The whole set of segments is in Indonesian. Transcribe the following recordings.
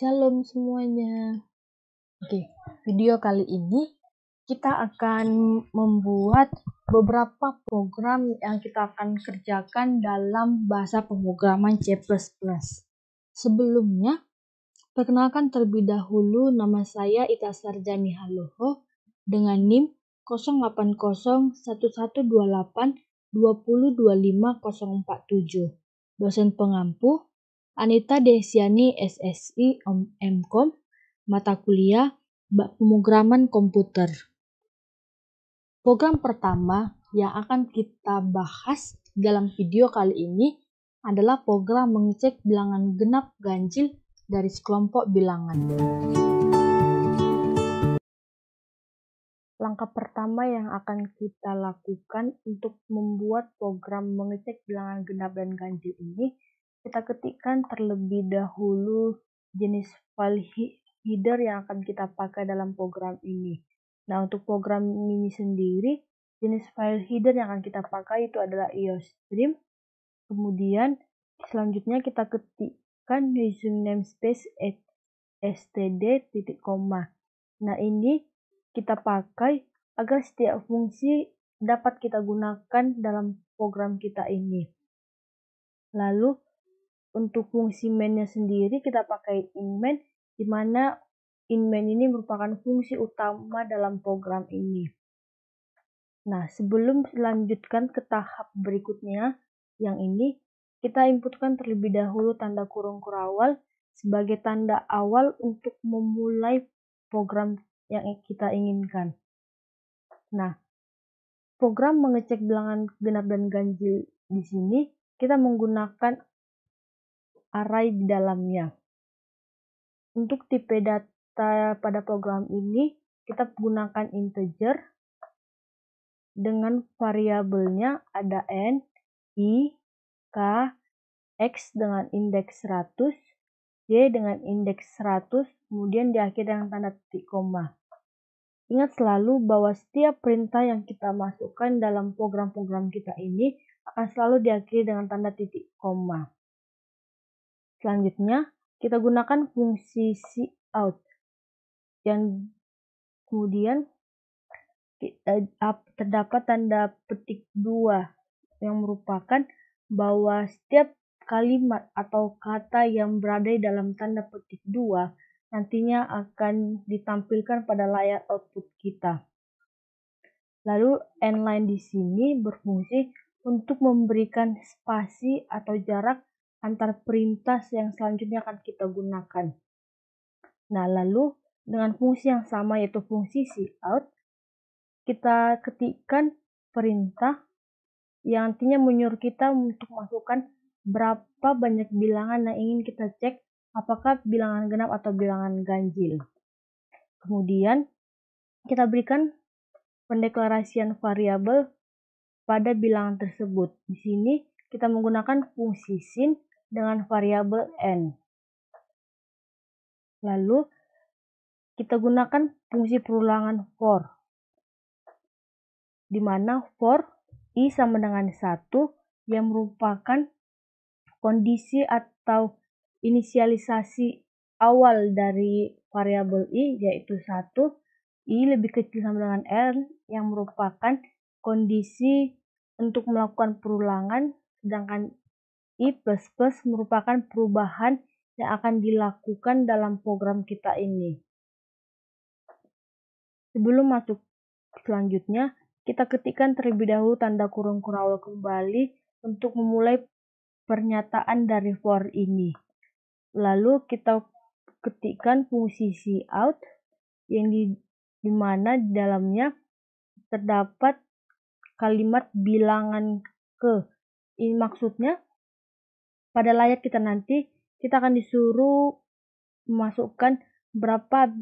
Shalom semuanya. Oke, video kali ini kita akan membuat beberapa program yang kita akan kerjakan dalam bahasa pemrograman C++. Sebelumnya, perkenalkan terlebih dahulu, nama saya Ita Sarjani Haloho dengan NIM 081128202547. Dosen pengampu Anita Desiani SSI MKOM, mata kuliah pemrograman komputer. Program pertama yang akan kita bahas dalam video kali ini adalah program mengecek bilangan genap ganjil dari sekelompok bilangan. Langkah pertama yang akan kita lakukan untuk membuat program mengecek bilangan genap dan ganjil ini, kita ketikkan terlebih dahulu jenis file header yang akan kita pakai dalam program ini. Nah, untuk program ini sendiri, jenis file header yang akan kita pakai itu adalah iostream. Kemudian selanjutnya kita ketikkan using namespace std titik koma. Nah, ini kita pakai agar setiap fungsi dapat kita gunakan dalam program kita ini. Lalu untuk fungsi main-nya sendiri kita pakai inMain, di mana inMain ini merupakan fungsi utama dalam program ini. Nah, sebelum dilanjutkan ke tahap berikutnya, yang ini kita inputkan terlebih dahulu tanda kurung kurawal sebagai tanda awal untuk memulai program yang kita inginkan. Nah, program mengecek bilangan genap dan ganjil di sini kita menggunakan array di dalamnya. Untuk tipe data pada program ini kita gunakan integer dengan variabelnya ada n, i, k, x dengan indeks 100, y dengan indeks 100, kemudian diakhiri dengan tanda titik koma. Ingat selalu bahwa setiap perintah yang kita masukkan dalam program-program kita ini akan selalu diakhiri dengan tanda titik koma. Selanjutnya, kita gunakan fungsi cout yang kemudian terdapat tanda petik 2 yang merupakan bahwa setiap kalimat atau kata yang berada dalam tanda petik 2 nantinya akan ditampilkan pada layar output kita. Lalu n-line di sini berfungsi untuk memberikan spasi atau jarak antar perintah yang selanjutnya akan kita gunakan. Nah, lalu dengan fungsi yang sama yaitu fungsi cout, kita ketikkan perintah yang nantinya menyuruh kita untuk masukkan berapa banyak bilangan yang ingin kita cek, apakah bilangan genap atau bilangan ganjil. Kemudian kita berikan pendeklarasian variabel pada bilangan tersebut. Di sini kita menggunakan fungsi sin dengan variabel n. Lalu kita gunakan fungsi perulangan for, di mana for i sama dengan 1 yang merupakan kondisi atau inisialisasi awal dari variabel i yaitu 1, i lebih kecil sama dengan n yang merupakan kondisi untuk melakukan perulangan, sedangkan i++ merupakan perubahan yang akan dilakukan dalam program kita ini. Sebelum masuk selanjutnya, kita ketikkan terlebih dahulu tanda kurung kurawal kembali untuk memulai pernyataan dari for ini. Lalu kita ketikkan fungsi cout yang di mana di dalamnya terdapat kalimat bilangan ke. Ini maksudnya pada layar kita nanti kita akan disuruh memasukkan berapa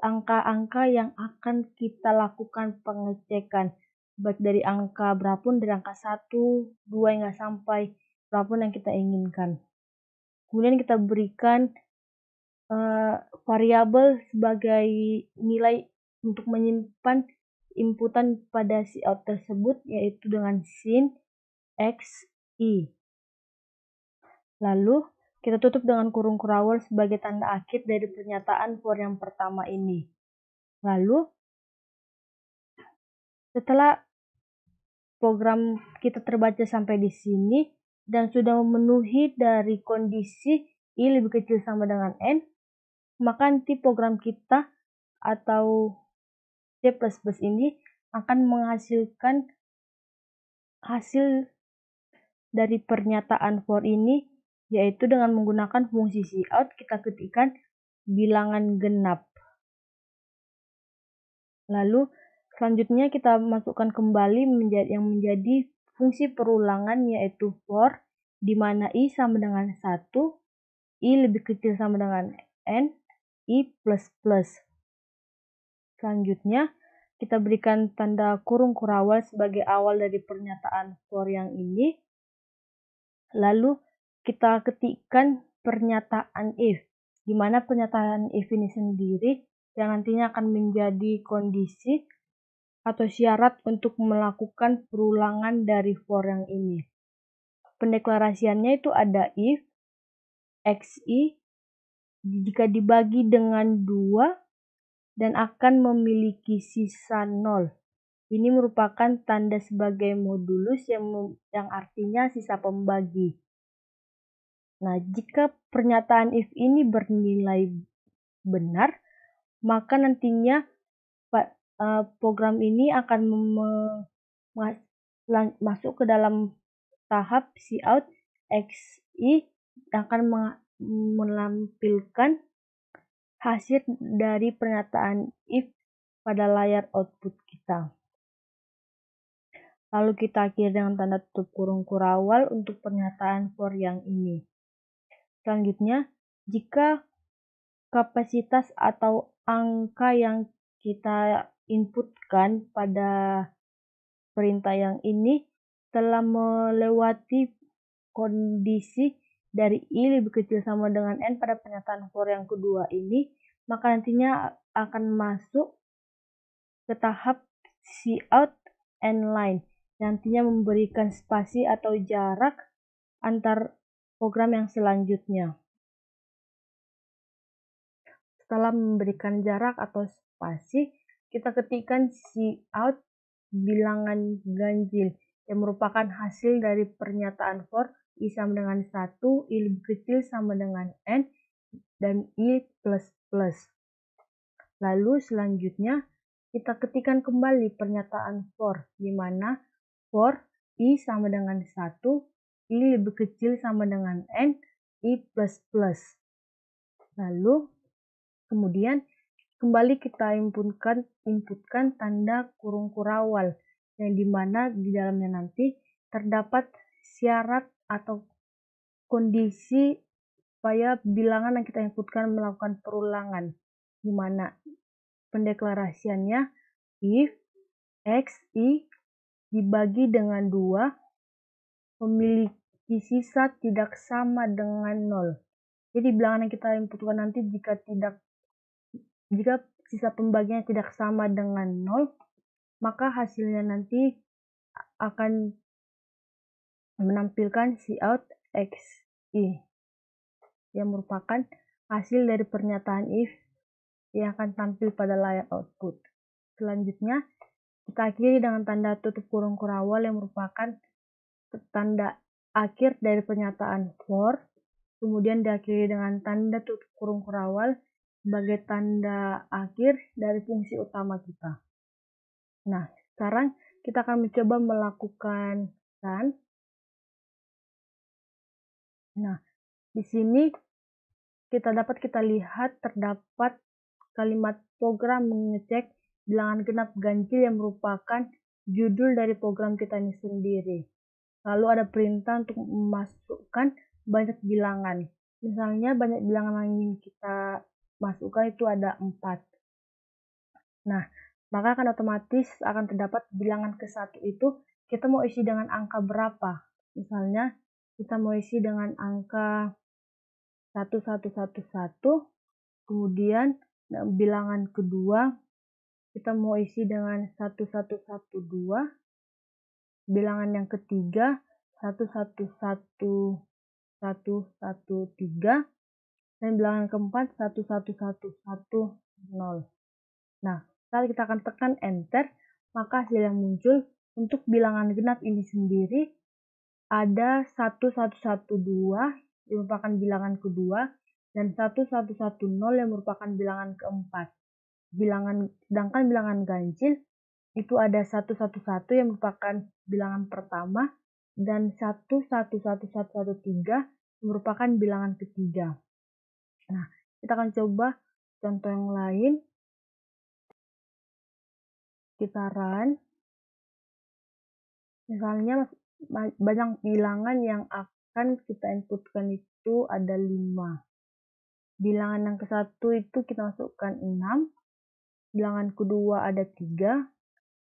angka-angka yang akan kita lakukan pengecekan, baik dari angka berapapun, dari angka 1, 2 hingga sampai berapapun yang kita inginkan. Kemudian kita berikan variabel sebagai nilai untuk menyimpan inputan pada cout tersebut, yaitu dengan sin x i. Lalu kita tutup dengan kurung kurawal sebagai tanda akhir dari pernyataan for yang pertama ini. Lalu, setelah program kita terbaca sampai di sini dan sudah memenuhi dari kondisi I lebih kecil sama dengan N, maka nanti program kita atau C++ ini akan menghasilkan hasil dari pernyataan for ini, yaitu dengan menggunakan fungsi cout kita ketikkan bilangan genap. Lalu selanjutnya kita masukkan kembali yang menjadi fungsi perulangan, yaitu for, di mana I sama dengan 1, I lebih kecil sama dengan N, I plus plus. Selanjutnya kita berikan tanda kurung kurawal sebagai awal dari pernyataan for yang ini. Lalu kita ketikkan pernyataan if, di mana pernyataan if ini sendiri yang nantinya akan menjadi kondisi atau syarat untuk melakukan perulangan dari for yang ini. Pendeklarasiannya itu ada if xi jika dibagi dengan 2 dan akan memiliki sisa 0. Ini merupakan tanda sebagai modulus yang artinya sisa pembagi. Nah, jika pernyataan if ini bernilai benar, maka nantinya program ini akan masuk ke dalam tahap cout xi akan menampilkan hasil dari pernyataan if pada layar output kita. Lalu kita akhiri dengan tanda tutup kurung kurawal untuk pernyataan for yang ini. Selanjutnya, jika kapasitas atau angka yang kita inputkan pada perintah yang ini telah melewati kondisi dari I lebih kecil sama dengan N pada pernyataan for yang kedua ini, maka nantinya akan masuk ke tahap cout n-line. Nantinya memberikan spasi atau jarak antar program yang selanjutnya. Setelah memberikan jarak atau spasi, kita ketikkan cout bilangan ganjil yang merupakan hasil dari pernyataan for I sama dengan 1, I lebih kecil sama dengan N, dan I plus plus. Lalu selanjutnya kita ketikkan kembali pernyataan for, di mana for I sama dengan 1, I lebih kecil sama dengan N, I plus plus. Lalu kemudian kembali kita inputkan tanda kurung kurawal, yang dimana di dalamnya nanti terdapat syarat atau kondisi supaya bilangan yang kita inputkan melakukan perulangan, di mana pendeklarasiannya if xi dibagi dengan 2 memiliki sisa tidak sama dengan 0. Jadi bilangan yang kita inputkan nanti jika sisa pembagiannya tidak sama dengan 0, maka hasilnya nanti akan menampilkan cout xi yang merupakan hasil dari pernyataan if yang akan tampil pada layar output. Selanjutnya, kita akhiri dengan tanda tutup kurung kurawal yang merupakan tanda akhir dari pernyataan for, kemudian diakhiri dengan tanda tutup kurung kurawal sebagai tanda akhir dari fungsi utama kita. Nah, sekarang kita akan mencoba melakukan run. Nah, di sini kita lihat terdapat kalimat program mengecek bilangan genap ganjil yang merupakan judul dari program kita ini sendiri. Lalu ada perintah untuk memasukkan banyak bilangan. Misalnya banyak bilangan yang ingin kita masukkan itu ada 4. Nah, maka akan otomatis akan terdapat bilangan ke-1 itu kita mau isi dengan angka berapa. Misalnya kita mau isi dengan angka 1111, kemudian bilangan kedua kita mau isi dengan 1112, bilangan yang ketiga 1112, 113, dan bilangan keempat 11110. Nah, saat kita akan tekan enter, maka hasil yang muncul untuk bilangan genap ini sendiri ada 1112 yang merupakan bilangan kedua dan 1110 yang merupakan bilangan keempat. Sedangkan bilangan ganjil itu ada 111 yang merupakan bilangan pertama dan 111113 merupakan bilangan ketiga. Nah, kita akan coba contoh yang lain. Kita run. Misalnya banyak bilangan yang akan kita inputkan itu ada 5. Bilangan yang ke-1 itu kita masukkan 6. Bilangan kedua ada 3.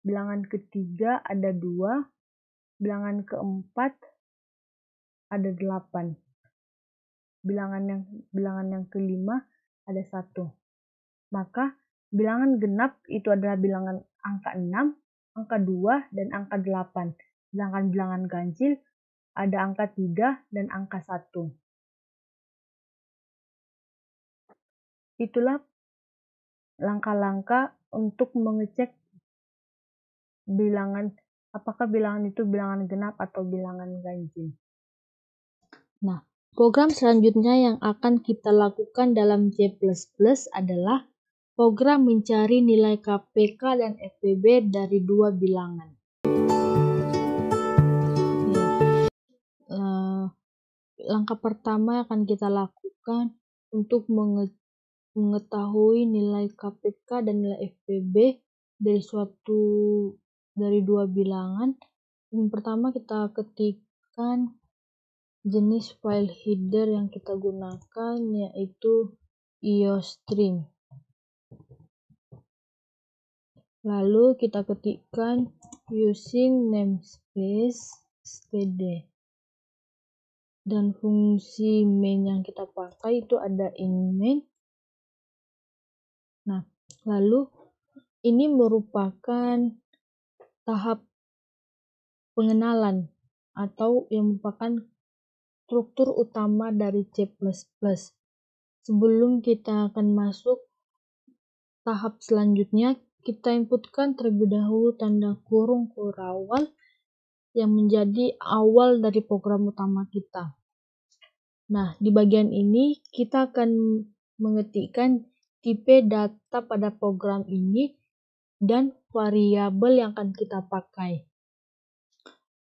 Bilangan ketiga ada 2. Bilangan keempat ada 8. Bilangan yang kelima ada 1. Maka bilangan genap itu adalah bilangan angka 6, angka 2, dan angka 8. Sedangkan bilangan ganjil ada angka 3 dan angka 1. Itulah langkah-langkah untuk mengecek apakah bilangan itu bilangan genap atau bilangan ganjil. Nah, program selanjutnya yang akan kita lakukan dalam C++ adalah program mencari nilai KPK dan FPB dari dua bilangan. Langkah pertama yang akan kita lakukan untuk mengetahui nilai KPK dan nilai FPB dari dua bilangan. Yang pertama kita ketikkan jenis file header yang kita gunakan, yaitu iostream. Lalu kita ketikkan using namespace std. Dan fungsi main yang kita pakai itu ada in main. Nah, lalu ini merupakan tahap pengenalan atau yang merupakan struktur utama dari C++. Sebelum kita akan masuk tahap selanjutnya, kita inputkan terlebih dahulu tanda kurung kurawal yang menjadi awal dari program utama kita. Nah, di bagian ini kita akan mengetikkan tipe data pada program ini dan variabel yang akan kita pakai.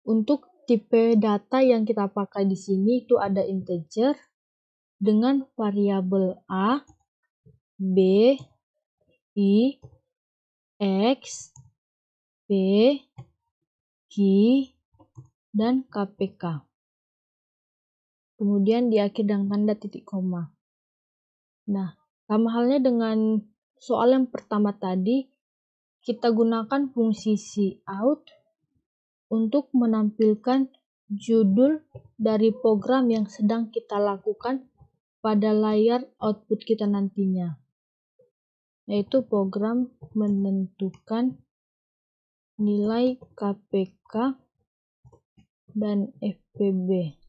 Untuk tipe data yang kita pakai di sini itu ada integer dengan variabel A, B, I, X, P, Q, dan KPK. Kemudian diakhiri dengan tanda titik koma. Nah, sama halnya dengan soal yang pertama tadi, kita gunakan fungsi cout untuk menampilkan judul dari program yang sedang kita lakukan pada layar output kita nantinya, yaitu program menentukan nilai KPK dan FPB,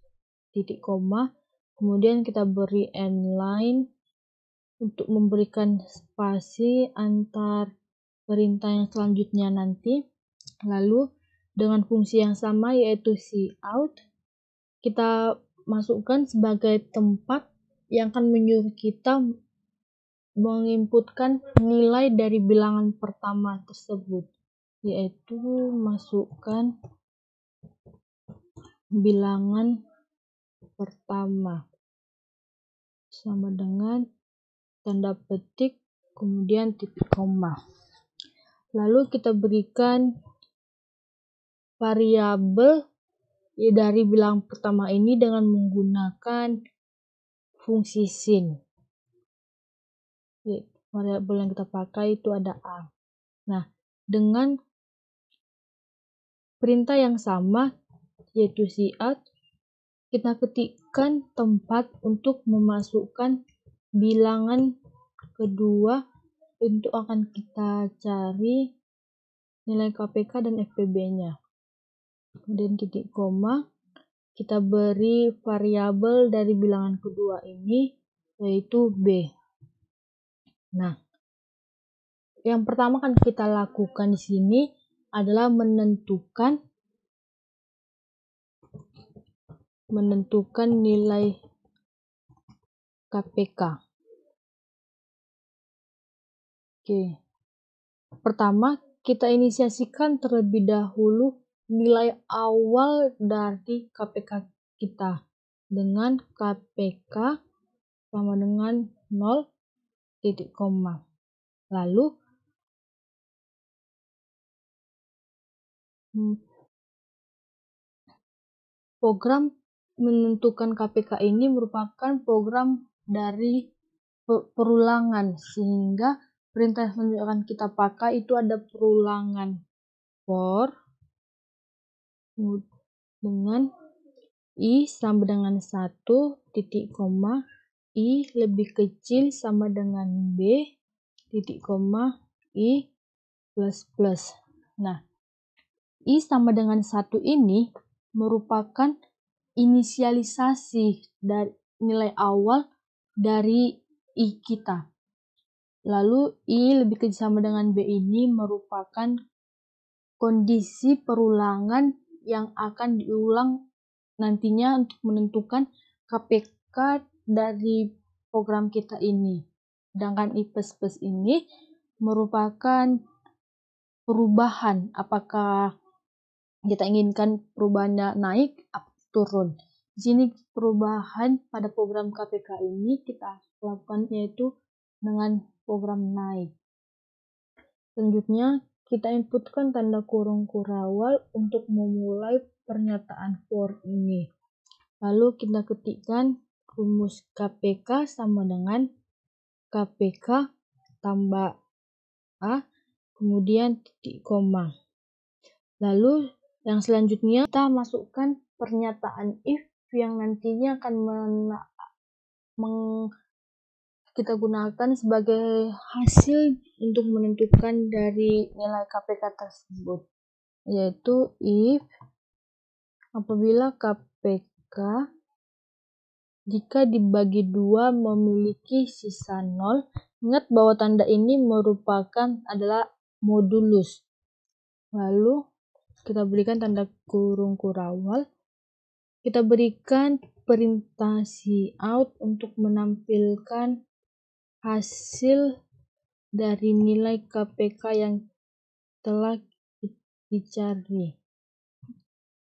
titik koma, kemudian kita beri endline untuk memberikan spasi antar perintah yang selanjutnya nanti. Lalu dengan fungsi yang sama yaitu cout, kita masukkan sebagai tempat yang akan menyuruh kita menginputkan nilai dari bilangan pertama tersebut, yaitu masukkan bilangan pertama sama dengan tanda petik kemudian titik koma. Lalu kita berikan variabel dari bilangan pertama ini dengan menggunakan fungsi sin. Variabel yang kita pakai itu ada A. Nah, dengan perintah yang sama yaitu cout, kita ketikkan tempat untuk memasukkan bilangan kedua untuk akan kita cari nilai KPK dan FPB-nya. Kemudian titik koma, kita beri variabel dari bilangan kedua ini, yaitu B. Nah, yang pertama kan kita lakukan di sini adalah menentukan nilai KPK. Oke. Pertama, kita inisiasikan terlebih dahulu nilai awal dari KPK kita dengan KPK sama dengan 0, titik koma. Lalu program menentukan KPK ini merupakan program dari perulangan, sehingga perintah yang akan kita pakai itu ada perulangan for dengan I sama dengan 1, titik koma, I lebih kecil sama dengan B, titik koma, I plus plus. Nah, I sama dengan 1 ini merupakan inisialisasi dari nilai awal dari I kita. Lalu I lebih kecil sama dengan B ini merupakan kondisi perulangan yang akan diulang nantinya untuk menentukan KPK dari program kita ini. Sedangkan I++ ini merupakan perubahan, apakah kita inginkan perubahannya naik atau turun. Di sini perubahan pada program KPK ini kita lakukan yaitu dengan program naik. Selanjutnya kita inputkan tanda kurung kurawal untuk memulai pernyataan for ini. Lalu kita ketikkan rumus KPK sama dengan KPK tambah A, kemudian titik koma. Lalu yang selanjutnya kita masukkan pernyataan if yang nantinya akan kita gunakan sebagai hasil untuk menentukan dari nilai KPK tersebut, yaitu if apabila KPK jika dibagi 2 memiliki sisa 0. Ingat bahwa tanda ini merupakan adalah modulus. Lalu kita berikan tanda kurung kurawal. Kita berikan perintah cout untuk menampilkan hasil dari nilai KPK yang telah dicari.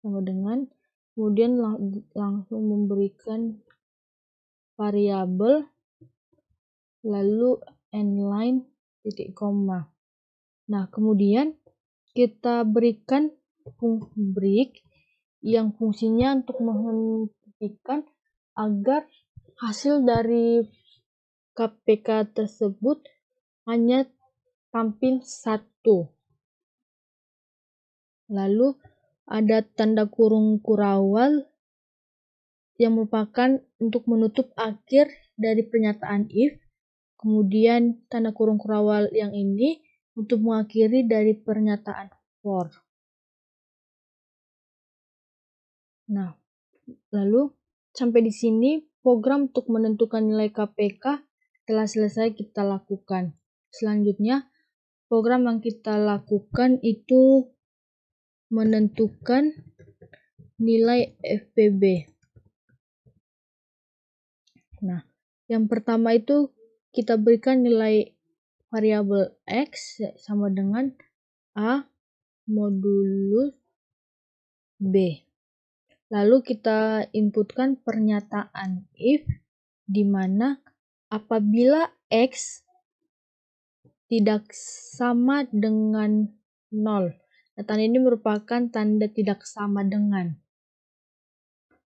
Sama dengan kemudian langsung memberikan variabel lalu endline titik koma. Nah, kemudian kita berikan fungsi break yang fungsinya untuk menghentikan agar hasil dari KPK tersebut hanya tampil 1. Lalu ada tanda kurung kurawal yang merupakan untuk menutup akhir dari pernyataan if. Kemudian tanda kurung kurawal yang ini untuk mengakhiri dari pernyataan for. Nah, lalu sampai di sini program untuk menentukan nilai KPK telah selesai kita lakukan. Selanjutnya, program yang kita lakukan itu menentukan nilai FPB. Nah, yang pertama itu kita berikan nilai variabel X sama dengan A modulus B. Lalu kita inputkan pernyataan if di mana apabila X tidak sama dengan 0. Nah, tanda ini merupakan tanda tidak sama dengan.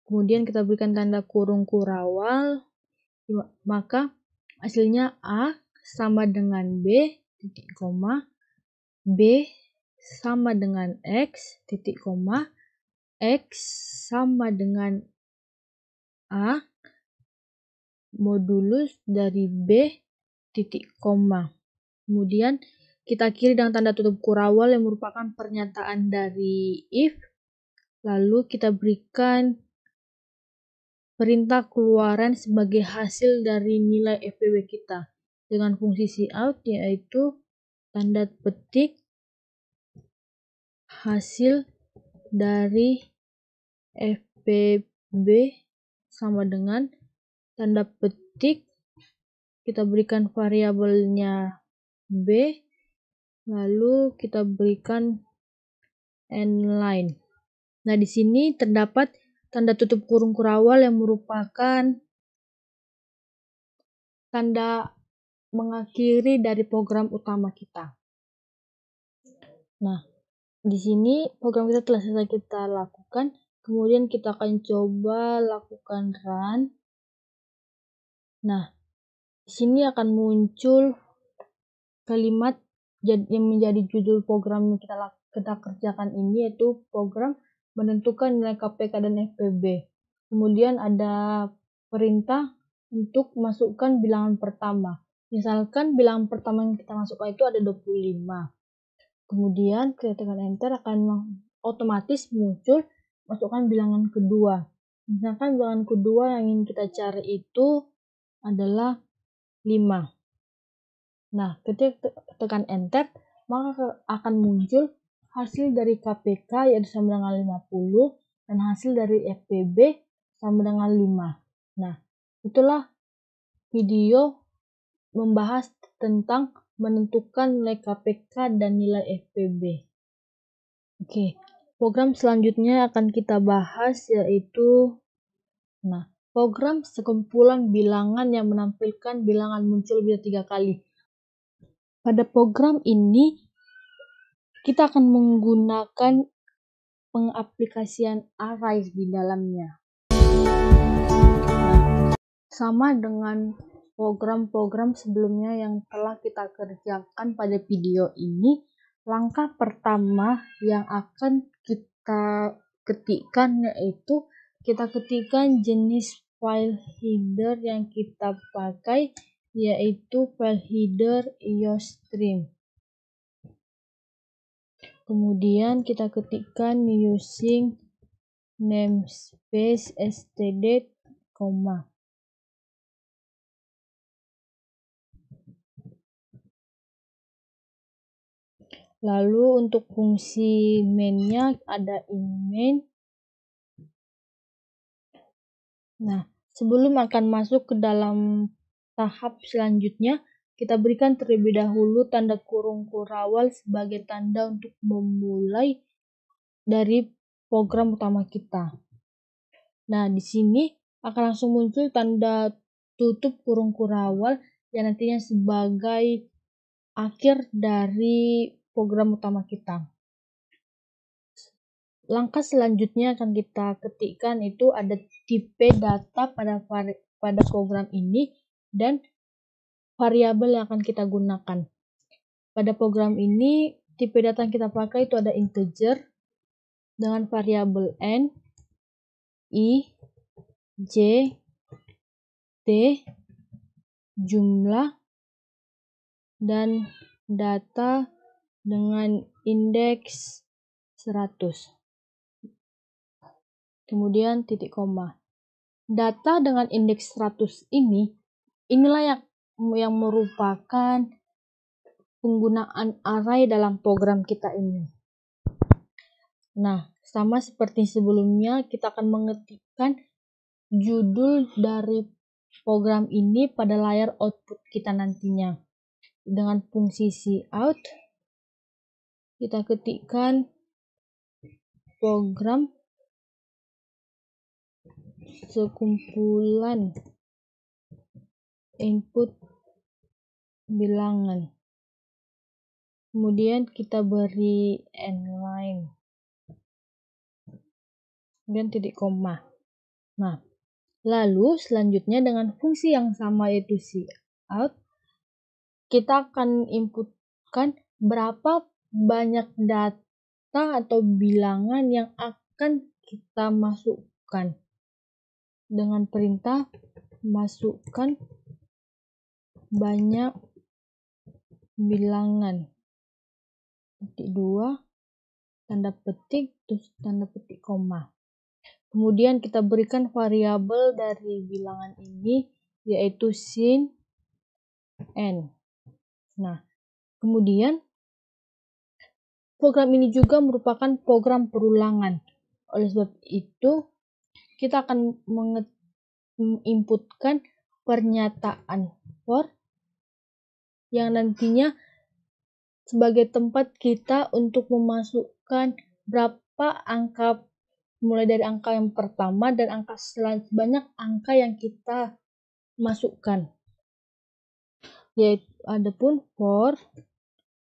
Kemudian kita berikan tanda kurung kurawal, maka hasilnya A sama dengan B, titik koma, B sama dengan X, titik koma, X sama dengan A modulus dari B, titik koma. Kemudian kita akhiri dengan tanda tutup kurawal yang merupakan pernyataan dari if. Lalu kita berikan perintah keluaran sebagai hasil dari nilai FPB kita dengan fungsi cout, yaitu tanda petik hasil dari FPB sama dengan tanda petik, kita berikan variabelnya B, lalu kita berikan n-line. Nah, di sini terdapat tanda tutup kurung kurawal yang merupakan tanda mengakhiri dari program utama kita. Nah, di sini program kita telah selesai kita lakukan. Kemudian kita akan coba lakukan run. Nah, di sini akan muncul kalimat yang menjadi judul program yang kita kerjakan ini, yaitu program menentukan nilai KPK dan FPB. Kemudian ada perintah untuk masukkan bilangan pertama. Misalkan bilangan pertama yang kita masukkan itu ada 25. Kemudian kita tekan enter, akan otomatis muncul masukkan bilangan kedua. Misalkan bilangan kedua yang ingin kita cari itu adalah 5. Nah, ketika tekan enter, maka akan muncul hasil dari KPK yaitu sama dengan 50 dan hasil dari FPB sama dengan 5. Nah, itulah video membahas tentang menentukan nilai KPK dan nilai FPB. Oke, program selanjutnya akan kita bahas yaitu program sekumpulan bilangan yang menampilkan bilangan muncul bisa 3 kali. Pada program ini, kita akan menggunakan pengaplikasian array di dalamnya. Sama dengan program-program sebelumnya yang telah kita kerjakan pada video ini, langkah pertama yang akan kita ketikkan yaitu kita ketikkan jenis file header yang kita pakai, yaitu file header iostream. Kemudian kita ketikkan using namespace std, lalu untuk fungsi main-nya ada in-main. Nah, sebelum akan masuk ke dalam tahap selanjutnya, kita berikan terlebih dahulu tanda kurung kurawal sebagai tanda untuk memulai dari program utama kita. Nah, di sini akan langsung muncul tanda tutup kurung kurawal yang nantinya sebagai akhir dari program utama kita. Langkah selanjutnya akan kita ketikkan itu ada tipe data pada program ini dan variabel yang akan kita gunakan. Pada program ini, tipe data yang kita pakai itu ada integer dengan variabel n, i, j, t, jumlah, dan data dengan indeks 100. Kemudian titik koma. Data dengan indeks 100 inilah yang merupakan penggunaan array dalam program kita ini. Nah, sama seperti sebelumnya, kita akan mengetikkan judul dari program ini pada layar output kita nantinya. Dengan fungsi cout, kita ketikkan program sekumpulan input bilangan. Kemudian kita beri n-line. Kemudian titik koma. Nah, lalu selanjutnya dengan fungsi yang sama yaitu cout, kita akan inputkan berapa banyak data atau bilangan yang akan kita masukkan dengan perintah masukkan banyak bilangan. Titik 2, tanda petik, terus tanda petik koma. Kemudian kita berikan variabel dari bilangan ini, yaitu sin n. Nah, kemudian program ini juga merupakan program perulangan. Oleh sebab itu, kita akan menginputkan pernyataan for yang nantinya sebagai tempat kita untuk memasukkan berapa angka, mulai dari angka yang pertama dan angka sebanyak angka yang kita masukkan. Yaitu adapun for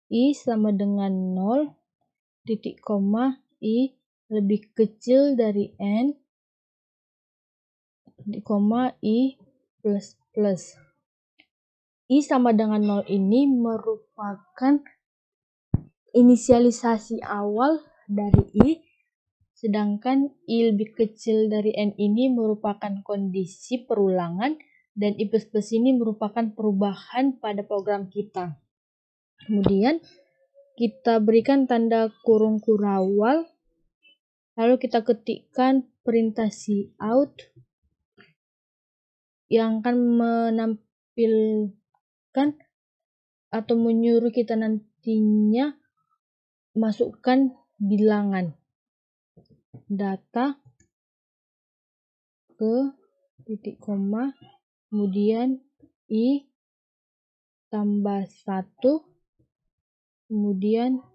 i sama dengan 0, titik koma i lebih kecil dari n, titik koma i plus plus. I sama dengan 0 ini merupakan inisialisasi awal dari i, sedangkan i lebih kecil dari n ini merupakan kondisi perulangan, dan i plus plus ini merupakan perubahan pada program kita. Kemudian kita berikan tanda kurung kurawal, lalu kita ketikkan perintah cout yang akan menampilkan atau menyuruh kita nantinya masukkan bilangan data ke titik koma, kemudian i tambah 1, kemudian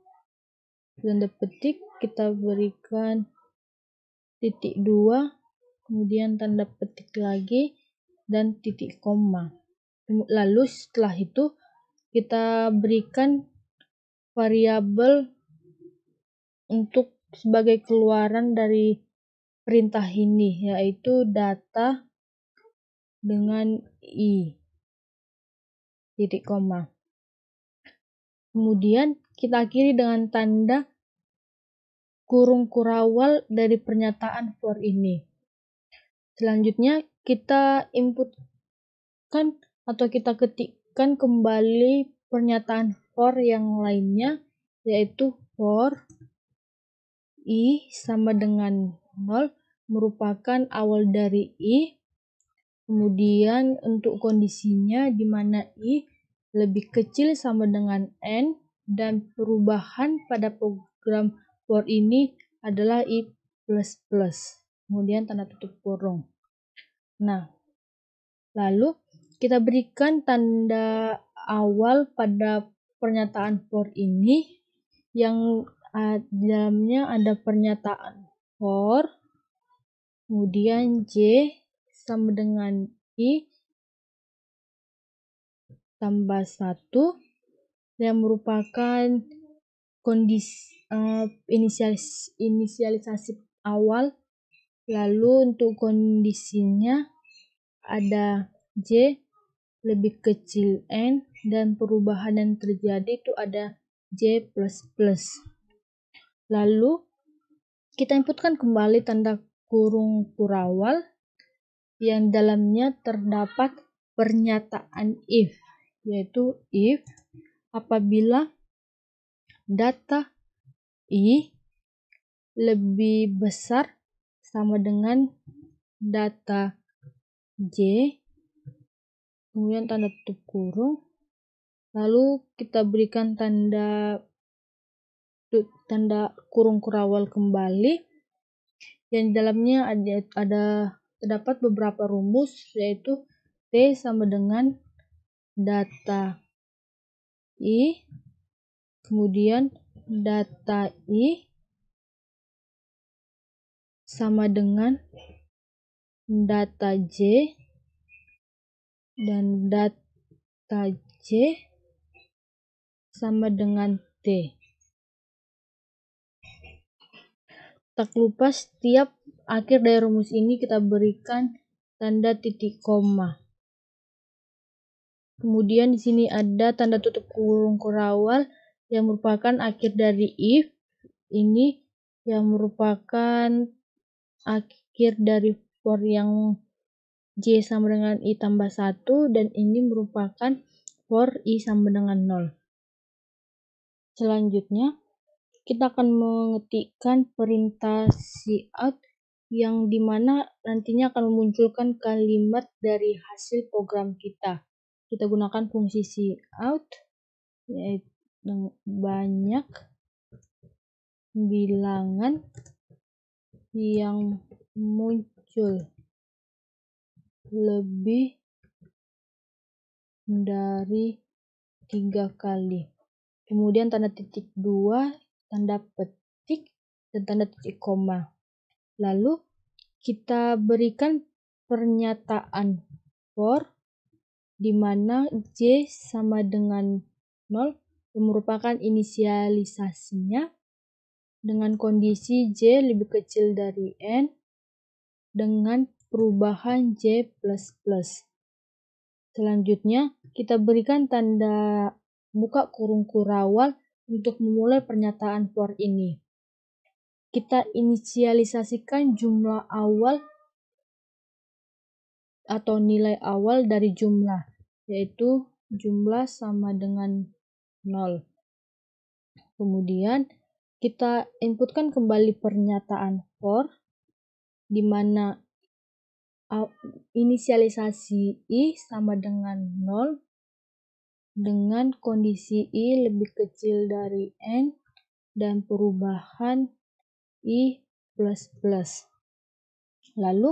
tanda petik kita berikan titik 2, kemudian tanda petik lagi, dan titik koma. Lalu setelah itu kita berikan variabel untuk sebagai keluaran dari perintah ini, yaitu data dengan i, titik koma. Kemudian kita akhiri dengan tanda kurung kurawal dari pernyataan for ini. Selanjutnya kita inputkan atau kita ketikkan kembali pernyataan for yang lainnya, yaitu for i sama dengan 0 merupakan awal dari i, kemudian untuk kondisinya di mana i lebih kecil sama dengan n, dan perubahan pada program for ini adalah i plus plus, kemudian tanda tutup kurung. Nah, lalu kita berikan tanda awal pada pernyataan for ini yang di dalamnya ada pernyataan for, kemudian j sama dengan i tambah 1 yang merupakan kondisi inisialisasi awal. Lalu untuk kondisinya ada j lebih kecil n, dan perubahan yang terjadi itu ada j plus plus. Lalu kita inputkan kembali tanda kurung kurawal yang dalamnya terdapat pernyataan if, yaitu if apabila data i lebih besar sama dengan data j, kemudian tanda tutup kurung, lalu kita berikan tanda kurung kurawal kembali yang dalamnya ada terdapat beberapa rumus, yaitu t sama dengan data i, kemudian data i sama dengan data j, dan data j sama dengan t. Tak lupa setiap akhir dari rumus ini kita berikan tanda titik koma. Kemudian di sini ada tanda tutup kurung kurawal yang merupakan akhir dari if ini, yang merupakan akhir dari for yang j sama dengan i tambah 1, dan ini merupakan for i sama dengan 0. Selanjutnya kita akan mengetikkan perintah cout yang dimana nantinya akan memunculkan kalimat dari hasil program kita. Kita gunakan fungsi cout, yaitu banyak bilangan yang muncul lebih dari 3 kali. Kemudian tanda titik 2, tanda petik, dan tanda titik koma. Lalu kita berikan pernyataan for di mana J sama dengan 0 yang merupakan inisialisasinya dengan kondisi J lebih kecil dari N dengan perubahan J++. Selanjutnya, kita berikan tanda buka kurung kurawal untuk memulai pernyataan for ini. Kita inisialisasikan jumlah awal atau nilai awal dari jumlah, yaitu jumlah sama dengan 0. Kemudian, kita inputkan kembali pernyataan for, di mana inisialisasi I sama dengan 0 dengan kondisi I lebih kecil dari N dan perubahan I++. Lalu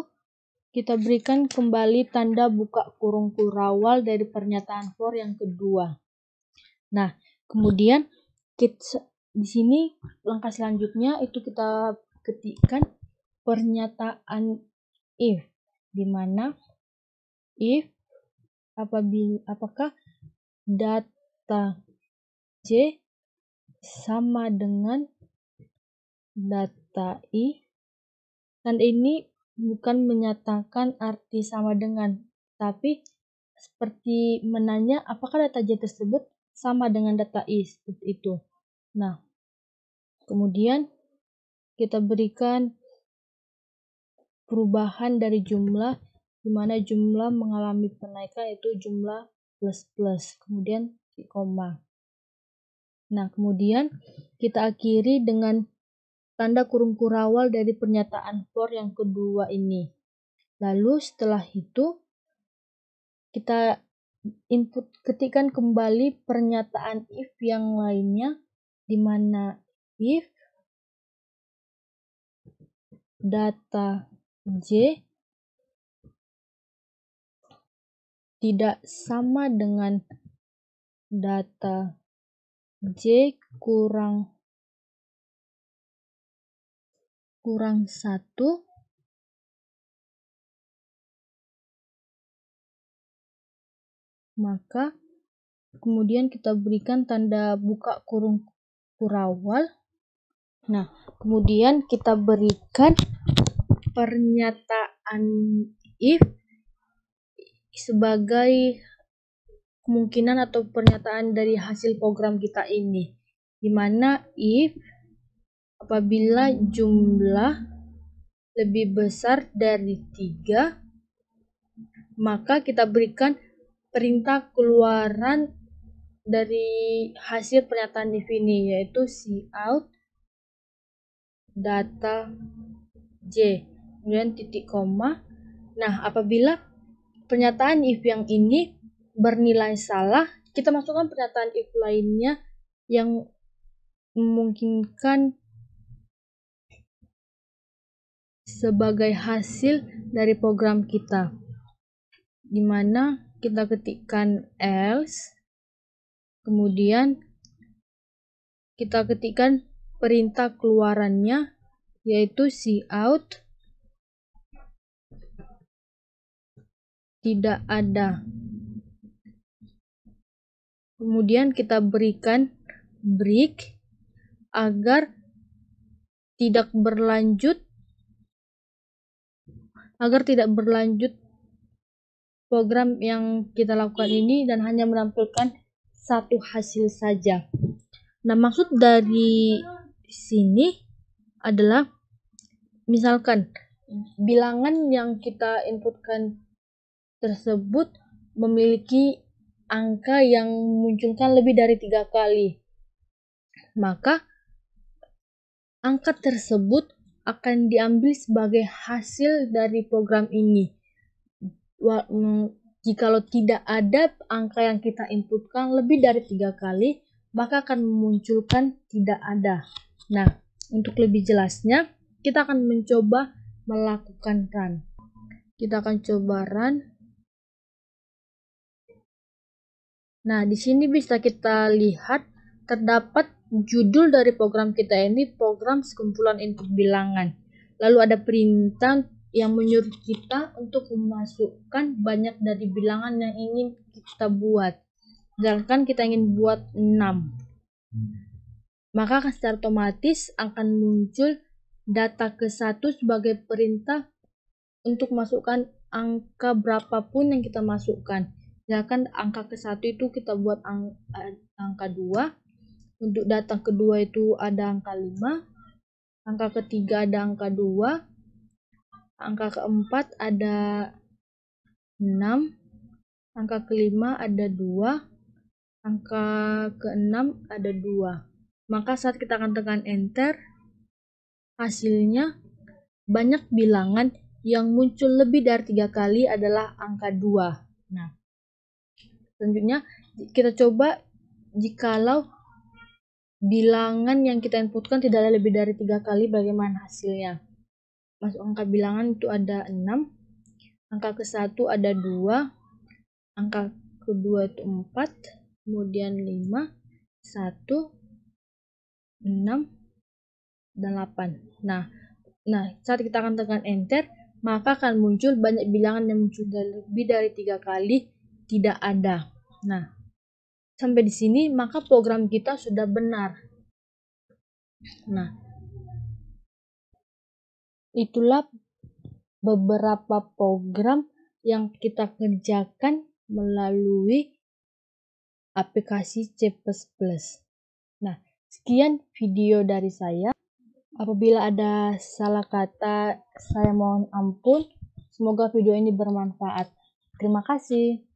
kita berikan kembali tanda buka kurung kurawal dari pernyataan for yang kedua. Nah, kemudian di sini langkah selanjutnya itu kita ketikkan pernyataan if, di mana if apakah data J sama dengan data I, dan ini bukan menyatakan arti sama dengan, tapi seperti menanya apakah data J tersebut sama dengan data I, seperti itu. Nah, kemudian kita berikan perubahan dari jumlah, di mana jumlah mengalami penaikan yaitu jumlah plus, kemudian koma. Nah, kemudian kita akhiri dengan tanda kurung kurawal dari pernyataan for yang kedua ini. Lalu setelah itu kita ketikkan kembali pernyataan if yang lainnya, di mana if data J tidak sama dengan data J kurang 1, maka kemudian kita berikan tanda buka kurung kurawal. Nah, kemudian kita berikan pernyataan if sebagai kemungkinan atau pernyataan dari hasil program kita ini, di mana if apabila jumlah lebih besar dari 3, maka kita berikan perintah keluaran dari hasil pernyataan if ini, yaitu cout data J, kemudian titik koma. Nah, apabila pernyataan if yang ini bernilai salah, kita masukkan pernyataan if lainnya yang memungkinkan sebagai hasil dari program kita, di mana kita ketikkan else, kemudian kita ketikkan perintah keluarannya, yaitu cout tidak ada. Kemudian kita berikan break agar tidak berlanjut program yang kita lakukan ini dan hanya menampilkan satu hasil saja. Nah, maksud dari sini adalah misalkan bilangan yang kita inputkan tersebut memiliki angka yang memunculkan lebih dari 3 kali, maka angka tersebut akan diambil sebagai hasil dari program ini. Jikalau tidak ada angka yang kita inputkan lebih dari 3 kali, maka akan memunculkan tidak ada. Nah, untuk lebih jelasnya, kita akan mencoba melakukan run. Kita akan coba run. Nah, di sini bisa kita lihat terdapat judul dari program kita ini program sekumpulan input bilangan. Lalu ada perintah yang menyuruh kita untuk memasukkan banyak dari bilangan yang ingin kita buat. Misalkan kita ingin buat 6. Maka secara otomatis akan muncul data ke-1 sebagai perintah untuk masukkan angka berapapun yang kita masukkan. Misalkan angka ke-1 itu kita buat angka 2. Untuk data kedua itu ada angka 5. Angka ketiga ada angka 2. Angka keempat ada 6. Angka kelima ada 2. Angka keenam ada 2. Maka saat kita akan tekan enter, hasilnya banyak bilangan yang muncul lebih dari 3 kali adalah angka 2. Nah, selanjutnya kita coba jikalau bilangan yang kita inputkan tidak ada lebih dari 3 kali, bagaimana hasilnya? Masuk angka bilangan itu ada 6, angka ke-1 ada 2, angka kedua itu 4, kemudian 5, 1, 6, dan 8. Nah, saat kita akan tekan enter, maka akan muncul banyak bilangan yang muncul lebih dari 3 kali tidak ada. Nah, sampai di sini maka program kita sudah benar. Nah, itulah beberapa program yang kita kerjakan melalui aplikasi C++. Nah, sekian video dari saya. Apabila ada salah kata, saya mohon ampun. Semoga video ini bermanfaat. Terima kasih.